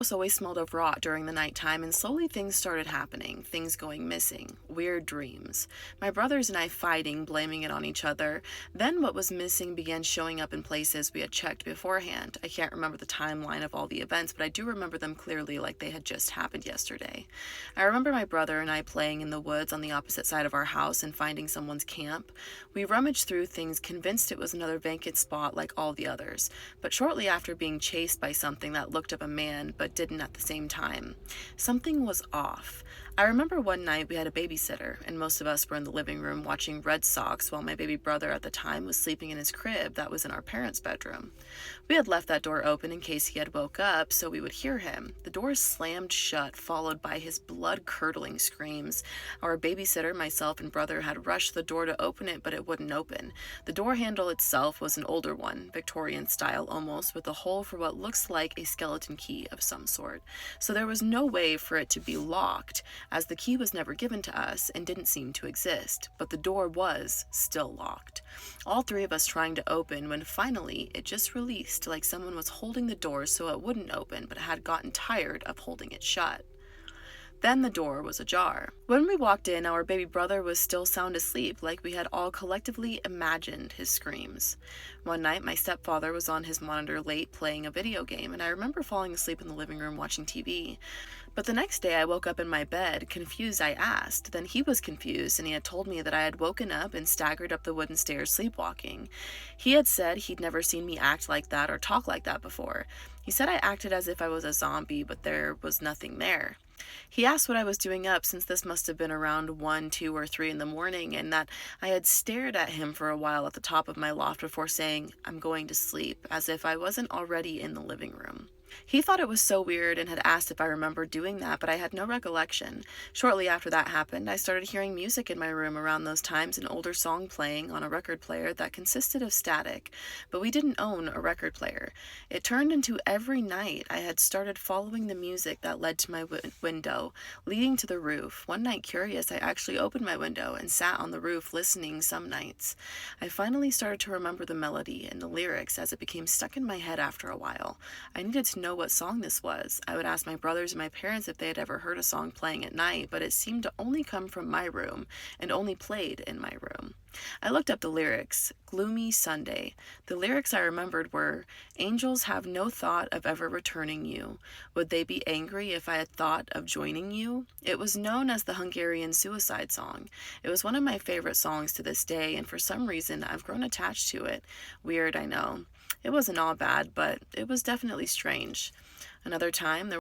house always smelled of rot during the nighttime, and slowly things started happening, things going missing, weird dreams. My brothers and I fighting, blaming it on each other. Then what was missing began showing up in places we had checked beforehand. I can't remember the timeline of all the events, but I do remember them clearly like they had just happened yesterday. I remember my brother and I playing in the woods on the opposite side of our house and finding someone's camp. We rummaged through things, convinced it was another vacant spot like all the others, but shortly after being chased by something that looked up a man but didn't at the same time. Something was off. I remember one night we had a babysitter, and most of us were in the living room watching Red Sox while my baby brother at the time was sleeping in his crib that was in our parents' bedroom. We had left that door open in case he had woke up so we would hear him. The door slammed shut, followed by his blood-curdling screams. Our babysitter, myself, and brother had rushed the door to open it, but it wouldn't open. The door handle itself was an older one, Victorian style almost, with a hole for what looks like a skeleton key of some sort. So there was no way for it to be locked, as the key was never given to us and didn't seem to exist, but the door was still locked. All three of us trying to open when finally it just released like someone was holding the door so it wouldn't open but had gotten tired of holding it shut. Then the door was ajar. When we walked in, our baby brother was still sound asleep, like we had all collectively imagined his screams. One night, my stepfather was on his monitor late playing a video game, and I remember falling asleep in the living room watching TV. But the next day, I woke up in my bed, confused. I asked. Then he was confused, and he had told me that I had woken up and staggered up the wooden stairs sleepwalking. He had said he'd never seen me act like that or talk like that before. He said I acted as if I was a zombie, but there was nothing there. He asked what I was doing up, since this must have been around 1, 2, or 3 in the morning, and that I had stared at him for a while at the top of my loft before saying, "I'm going to sleep," as if I wasn't already in the living room. He thought it was so weird and had asked if I remembered doing that, but I had no recollection. Shortly after that happened, I started hearing music in my room around those times, an older song playing on a record player that consisted of static, but we didn't own a record player. It turned into every night I had started following the music that led to my window, leading to the roof. One night, curious, I actually opened my window and sat on the roof listening some nights. I finally started to remember the melody and the lyrics as it became stuck in my head after a while. I needed to know what song this was. I would ask my brothers and my parents if they had ever heard a song playing at night, but it seemed to only come from my room and only played in my room. I looked up the lyrics. Gloomy Sunday. The lyrics I remembered were, "Angels have no thought of ever returning you. Would they be angry if I had thought of joining you?" It was known as the Hungarian suicide song. It was one of my favorite songs to this day, and for some reason I've grown attached to it. Weird, I know. It wasn't all bad, but it was definitely strange. Another time, there